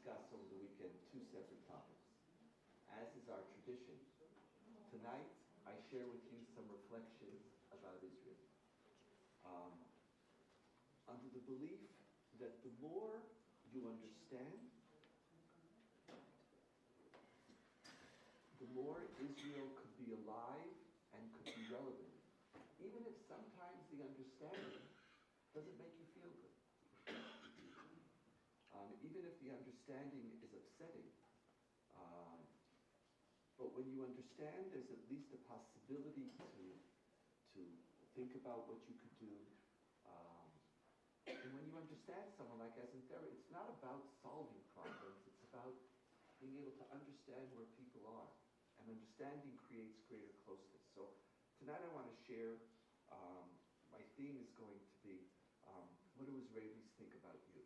discuss over the weekend two separate topics. As is our tradition, tonight I share with you some reflections about Israel. Under the belief that the more you understand, the more Israel could be alive and could be relevant, even if sometimes the understanding doesn't make you feel good. Even if the understanding is upsetting. But when you understand, there's at least a possibility to think about what you could do. And when you understand someone like Esenthera, it's not about solving problems, it's about being able to understand where people are. And understanding creates greater closeness. So tonight I want to share, my theme is going to be, what do Israelis think about you?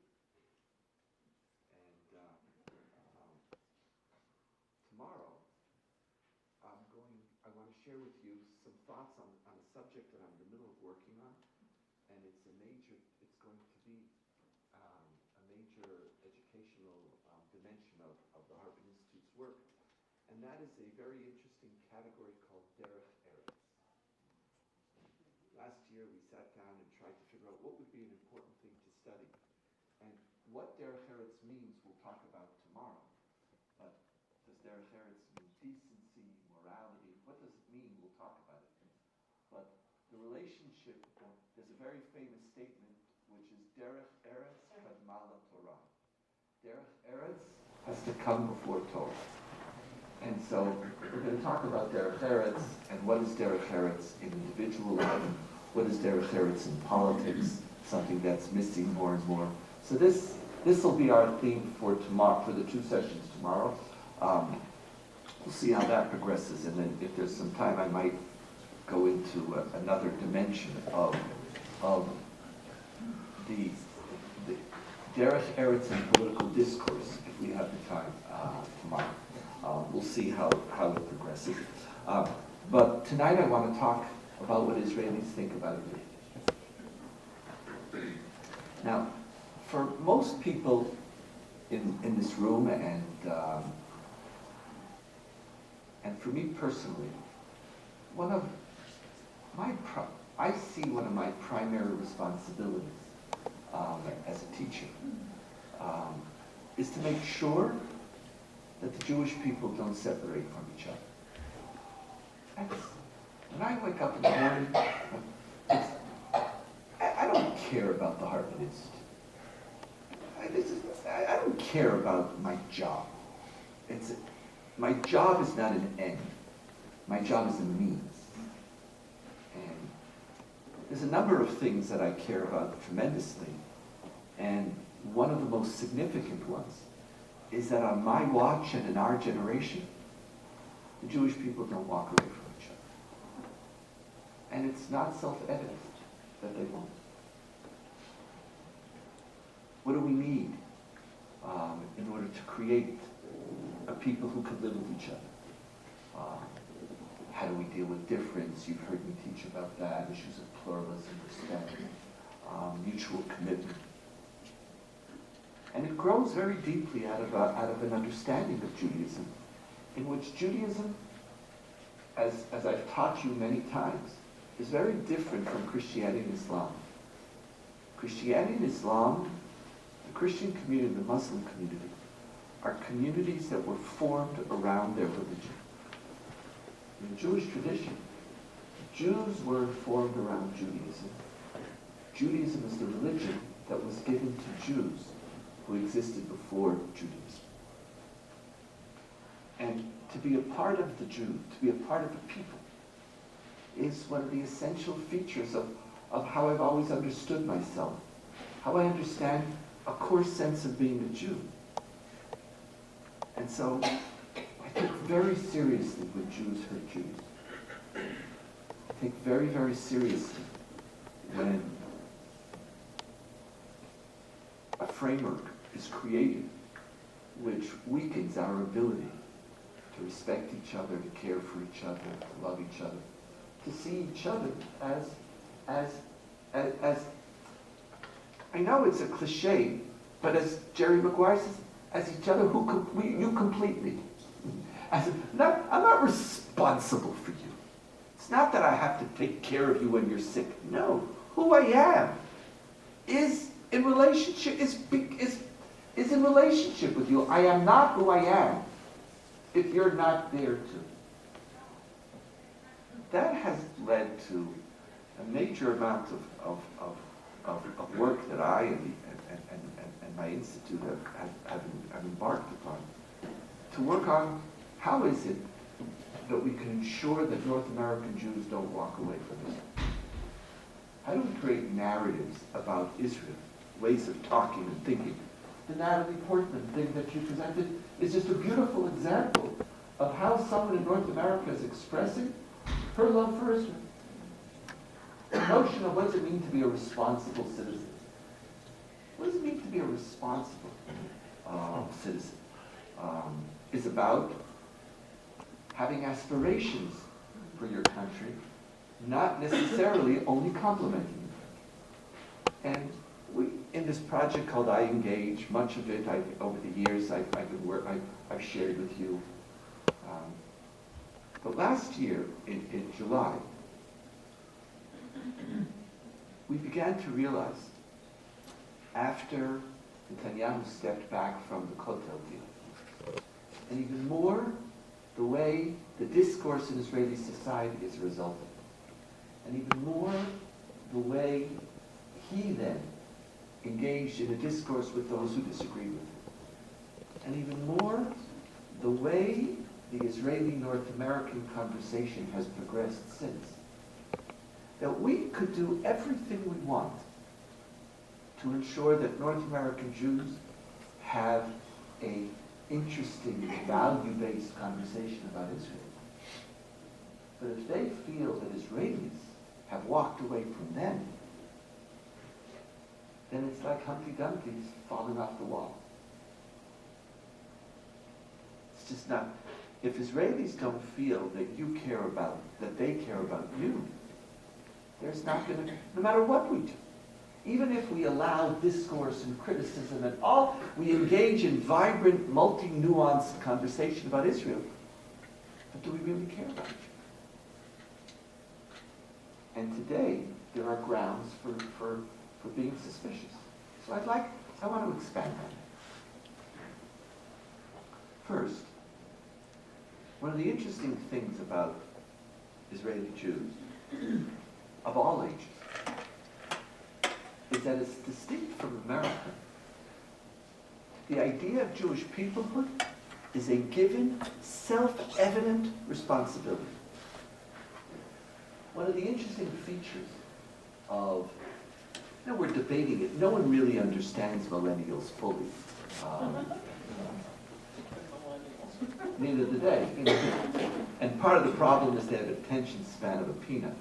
And tomorrow, I want to share with you some thoughts on a subject that I'm in the middle of working on. And it's going to be a major educational dimension of the Hartman Institute's work. And that is a very interesting category called Derech Eretz. Last year we sat down and tried to figure out what would be an important thing to study. And what Derech Eretz means we'll talk about tomorrow. But does Derech Eretz mean decency, morality? What does it mean? We'll talk about it. But the relationship, there's a very famous statement which is Derech Eretz Kadma LaTorah. Derech Eretz has to come before Torah. And so we're going to talk about Derech Eretz and what is Derech Eretz in individual life, what is Derech Eretz in politics, something that's missing more and more. So this will be our theme for tomorrow, for the two sessions tomorrow. We'll see how that progresses, and then if there's some time, I might go into another dimension of the Derech Eretz in political discourse, if we have the time tomorrow. We'll see how it progresses. But tonight I want to talk about what Israelis think about it. Now, for most people in this room, and for me personally, I see one of my primary responsibilities as a teacher is to make sure that the Jewish people don't separate from each other. When I wake up in the morning, I don't care about the Hartman Institute. I don't care about my job. My job is not an end. My job is a means. And there's a number of things that I care about tremendously. And one of the most significant ones is that on my watch and in our generation, the Jewish people don't walk away from each other. And it's not self-evident that they won't. What do we need in order to create a people who could live with each other? How do we deal with difference? You've heard me teach about that, issues of pluralism, respect, mutual commitment. And it grows very deeply out of an understanding of Judaism, in which Judaism, as I've taught you many times, is very different from Christianity and Islam. Christianity and Islam, the Christian community, the Muslim community, are communities that were formed around their religion. In the Jewish tradition, Jews were formed around Judaism. Judaism is the religion that was given to Jews who existed before Judaism. And to be a part of the Jew, to be a part of the people, is one of the essential features of how I've always understood myself, how I understand a core sense of being a Jew. And so I take very seriously when Jews hurt Jews. I take very, very seriously when a framework is created which weakens our ability to respect each other, to care for each other, to love each other, to see each other as I know it's a cliche, but as Jerry Maguire says, as each other, you complete me. I'm not responsible for you. It's not that I have to take care of you when you're sick. No, who I am is in relationship is in relationship with you. I am not who I am if you're not there too. That has led to a major amount of work that I and my institute have embarked upon to work on how is it that we can ensure that North American Jews don't walk away from Israel. How do we create narratives about Israel, ways of talking and thinking? The Natalie Portman thing that you presented is just a beautiful example of how someone in North America is expressing her love for Israel. The notion of what does it mean to be a responsible citizen? What does it mean to be a responsible citizen? Is about having aspirations for your country, not necessarily only complimenting it. And we, in this project called I Engage, much of it over the years I've shared with you. But last year, in July, we began to realize, after Netanyahu stepped back from the Kotel deal, and even more the way the discourse in Israeli society is a result of it, and even more the way he then engaged in a discourse with those who disagreed with him, and even more the way the Israeli-North American conversation has progressed since, that we could do everything we want to ensure that North American Jews have a interesting, value-based conversation about Israel. But if they feel that Israelis have walked away from them, then it's like Humpty Dumpty's falling off the wall. It's just not. If Israelis don't feel that you care about, that they care about you, there's not going to, no matter what we do, even if we allow discourse and criticism and all, we engage in vibrant, multi-nuanced conversation about Israel, but do we really care about it? And today, there are grounds for being suspicious. So I want to expand on that. First, one of the interesting things about Israeli Jews of all ages is that it's distinct from America. The idea of Jewish peoplehood is a given, self-evident responsibility. One of the interesting features of, we're debating it, no one really understands millennials fully. Neither do they. And part of the problem is they have attention span of a peanut.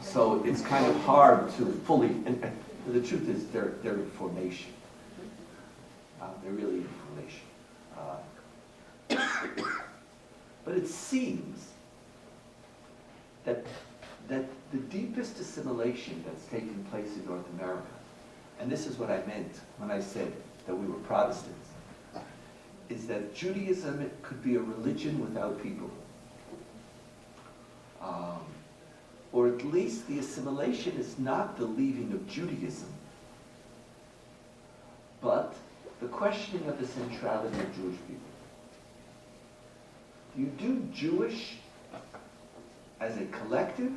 So it's kind of hard to fully, and the truth is they're in formation. They're really in formation. But it seems that the deepest assimilation that's taken place in North America, and this is what I meant when I said that we were Protestants, is that Judaism could be a religion without people. Or at least the assimilation is not the leaving of Judaism, but the questioning of the centrality of Jewish people. Do you do Jewish as a collective,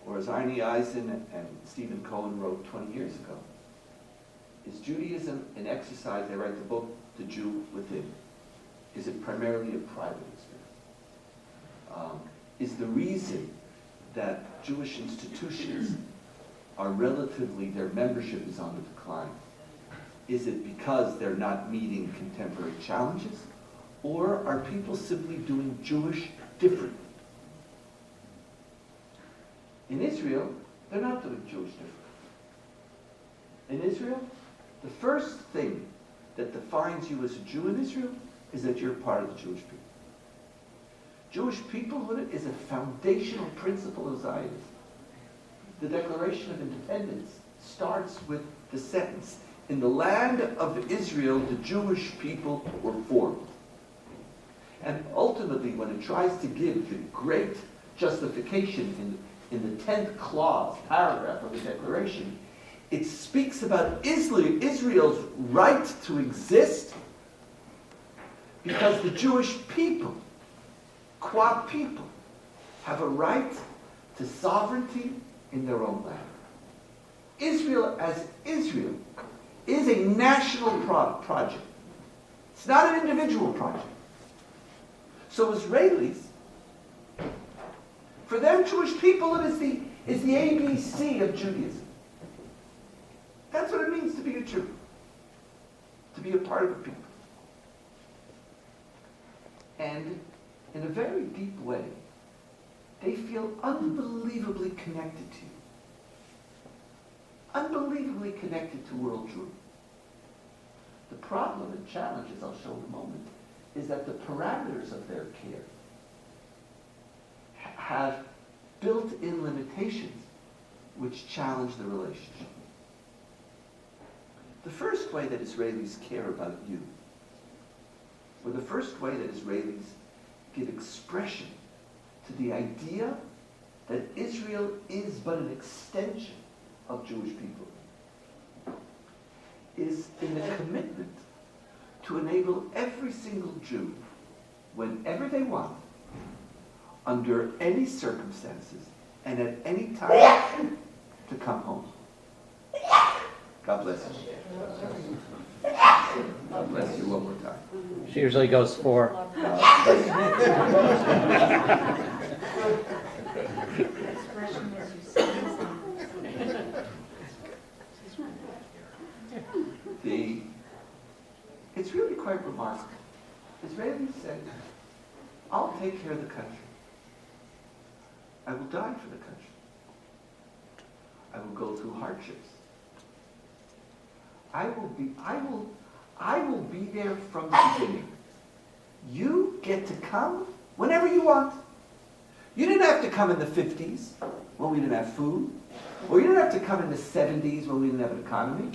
or as Arnie Eisen and Stephen Cohen wrote 20 years ago? Is Judaism an exercise, they write the book, The Jew Within? Is it primarily a private experience? Is the reason that Jewish institutions are relatively, their membership is on the decline? Is it because they're not meeting contemporary challenges? Or are people simply doing Jewish differently? In Israel, they're not doing Jewish differently. In Israel, the first thing that defines you as a Jew in Israel is that you're part of the Jewish people. Jewish peoplehood is a foundational principle of Zionism. The Declaration of Independence starts with the sentence, in the land of Israel, the Jewish people were formed. And ultimately, when it tries to give the great justification in the 10th paragraph of the Declaration, it speaks about Israel's right to exist because the Jewish people, qua people, have a right to sovereignty in their own land. Israel as Israel is a national project. It's not an individual project. So Israelis, for them Jewish people, it is the ABC of Judaism. That's what it means to be a Jew, to be a part of a people. And in a very deep way, they feel unbelievably connected to you. Unbelievably connected to world Jewry. The problem and challenge, as I'll show in a moment, is that the parameters of their care have built-in limitations which challenge the relationship. The first way that Israelis care about you, or the first way that Israelis give expression to the idea that Israel is but an extension of Jewish people, is in the commitment to enable every single Jew, whenever they want, under any circumstances, and at any time, to come home. God bless you. God bless you one more time. She usually goes 4. It's really quite remarkable. Israelis said, I'll take care of the country. I will die for the country. I will go through hardships. I will be there from the beginning. You get to come whenever you want. You didn't have to come in the 50s when we didn't have food, or you didn't have to come in the 70s when we didn't have an economy.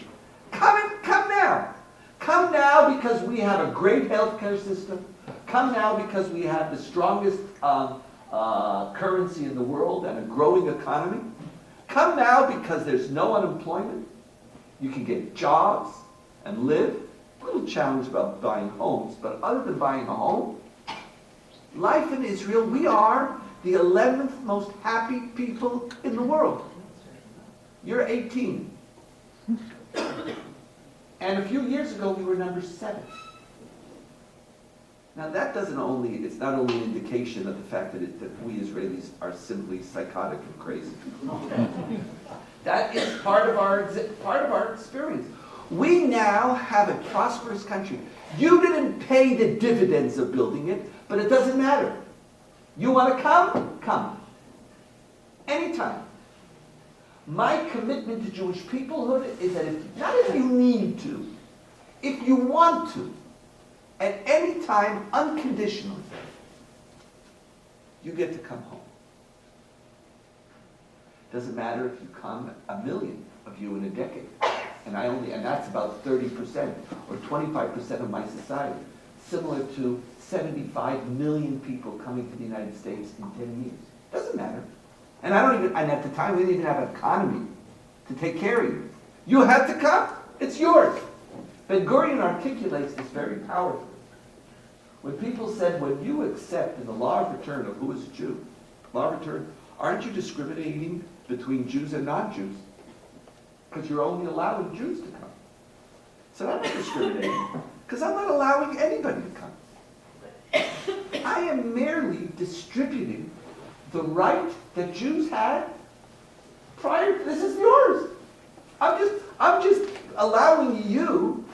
Come now. Come now because we have a great healthcare system. Come now because we have the strongest currency in the world and a growing economy. Come now because there's no unemployment. You can get jobs and live. A little challenge about buying homes, but other than buying a home, life in Israel, we are the 11th most happy people in the world. You're 18. And a few years ago, we were number 7. Now that it's not only an indication of the fact that we Israelis are simply psychotic and crazy. That is part of our experience. We now have a prosperous country. You didn't pay the dividends of building it, but it doesn't matter. You want to come? Come. Anytime. My commitment to Jewish peoplehood is that not if you need to, if you want to, at any time, unconditionally, you get to come home. Doesn't matter if you come, 1 million of you in a decade, and that's about 30% or 25% of my society, similar to 75 million people coming to the United States in 10 years. Doesn't matter. And at the time, we didn't even have an economy to take care of you. You had to come. It's yours. Ben-Gurion articulates this very powerfully. When people said, when you accept in the law of return of who is a Jew, law of return, aren't you discriminating between Jews and non-Jews? Because you're only allowing Jews to come. So I'm not discriminating, because I'm not allowing anybody to come. I am merely distributing the right that Jews had prior to this is yours. I'm just allowing you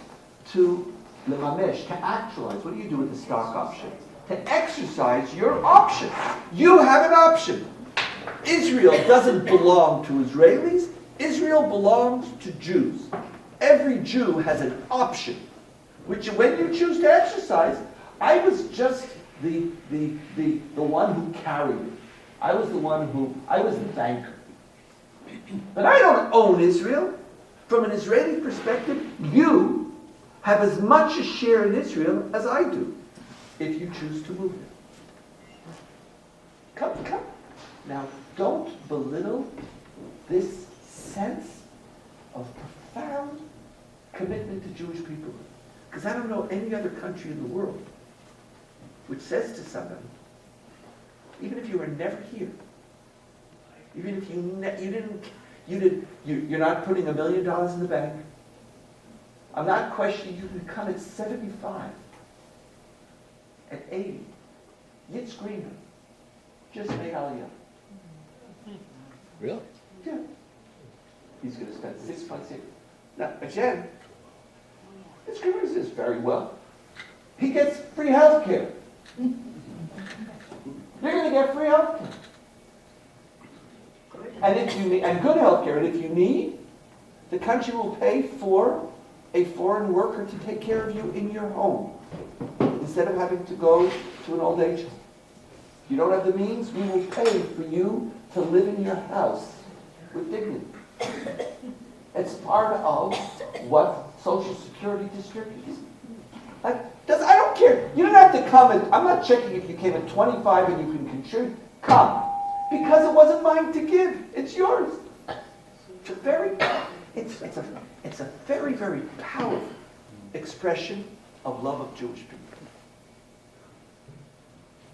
to lemamesh, to actualize. What do you do with the stock option? To exercise your option. You have an option. Israel doesn't belong to Israelis. Israel belongs to Jews. Every Jew has an option, which when you choose to exercise, I was just the one who carried it. I was the banker. But I don't own Israel. From an Israeli perspective, you have as much a share in Israel as I do, if you choose to move there. Come. Now, don't belittle this sense of profound commitment to Jewish people. Because I don't know any other country in the world which says to somebody, even if you were never here, even if you're not putting $1 million in the bank, I'm not questioning you can come at 75, at 80. Yitz Greener just made Aliyah. Really? Yeah. He's going to spend 6 months here. Now, again, Yitz Greener says very well. He gets free health care. You're going to get free health care. And if you need, and good health care, and if you need, the country will pay for a foreign worker to take care of you in your home, instead of having to go to an old age home. If you don't have the means, we will pay for you to live in your house with dignity. It's part of what Social Security distributes. I don't care. You don't have to come and, I'm not checking if you came at 25 and you can contribute. Come. Because it wasn't mine to give. It's yours. It's a very very powerful expression of love of Jewish people.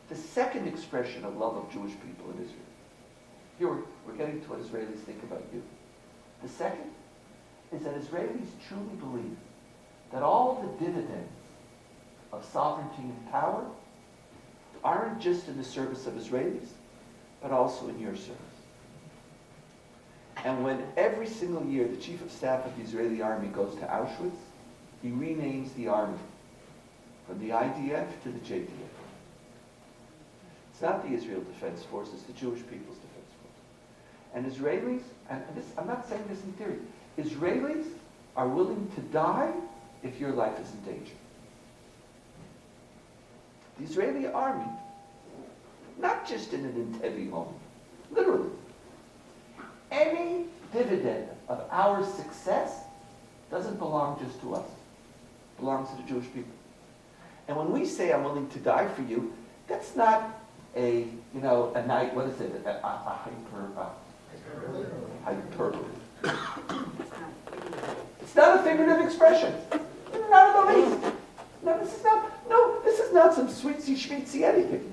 The second expression of love of Jewish people in Israel. Here we're getting to what Israelis think about you. The second is that Israelis truly believe that all the dividends of sovereignty and power aren't just in the service of Israelis, but also in your service. And when every single year the chief of staff of the Israeli army goes to Auschwitz, he renames the army from the IDF to the JDF. It's not the Israel Defense Force, it's the Jewish People's Defense Force. And Israelis, and this, I'm not saying this in theory, Israelis are willing to die if your life is in danger. The Israeli army, not just in an Entebbe home, literally, any dividend of our success doesn't belong just to us. It belongs to the Jewish people. And when we say I'm willing to die for you, that's not a night, what is it, hyperbole. It's not a figurative expression. Not in the least. This is not some sweetsy schmeetsy anything.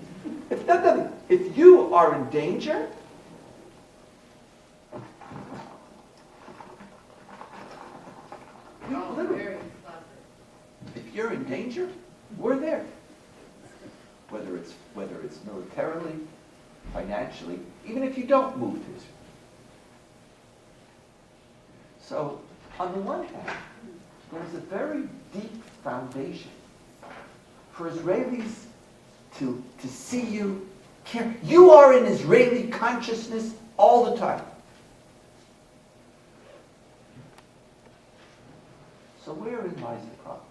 It's not nothing. If you are in danger, if you're in danger, we're there. Whether it's militarily, financially, even if you don't move to Israel. So, on the one hand, there's a very deep foundation for Israelis to see you care. You are in Israeli consciousness all the time. So wherein lies the problem?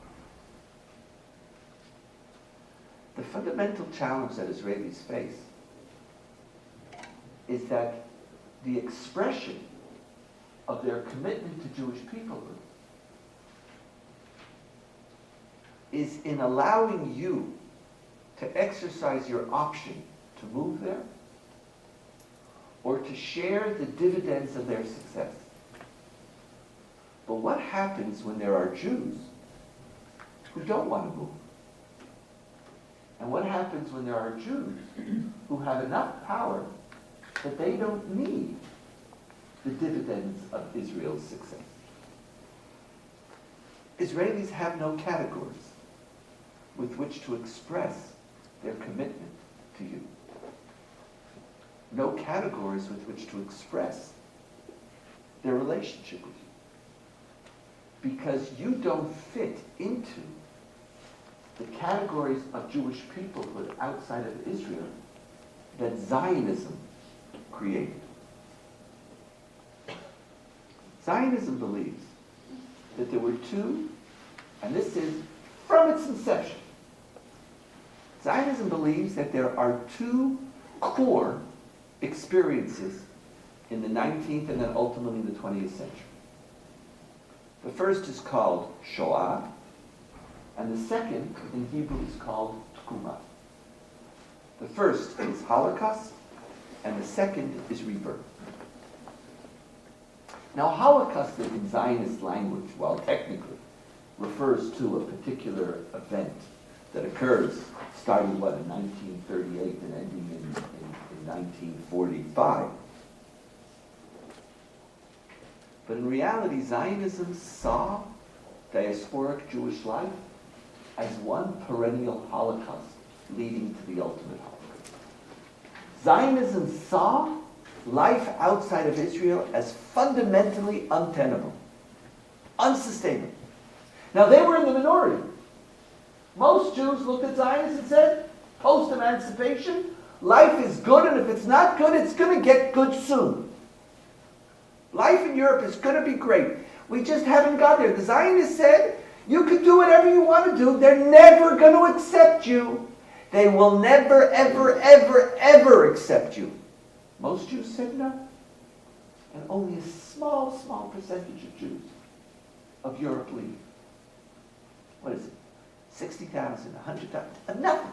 The fundamental challenge that Israelis face is that the expression of their commitment to Jewish peoplehood is in allowing you to exercise your option to move there or to share the dividends of their success. But what happens when there are Jews who don't want to move? And what happens when there are Jews who have enough power that they don't need the dividends of Israel's success? Israelis have no categories with which to express their commitment to you. No categories with which to express their relationship with you. Because you don't fit into the categories of Jewish peoplehood outside of Israel that Zionism created. Zionism believes that there were two, and this is from its inception. Zionism believes that there are two core experiences in the 19th and then ultimately the 20th century. The first is called Shoah, and the second in Hebrew is called Tkuma. The first is Holocaust, and the second is rebirth. Now, Holocaust in Zionist language, while technically refers to a particular event that occurs starting, in 1938 and ending in 1945. But in reality, Zionism saw diasporic Jewish life as one perennial Holocaust leading to the ultimate Holocaust. Zionism saw life outside of Israel as fundamentally untenable, unsustainable. Now, they were in the minority. Most Jews looked at Zionists and said, post-emancipation, life is good, and if it's not good, it's going to get good soon. Life in Europe is going to be great. We just haven't got there. The Zionists said, you can do whatever you want to do. They're never going to accept you. They will never, ever, ever, ever accept you. Most Jews said no. And only a small, small percentage of Jews of Europe leave. What is it? 60,000, 100,000, nothing.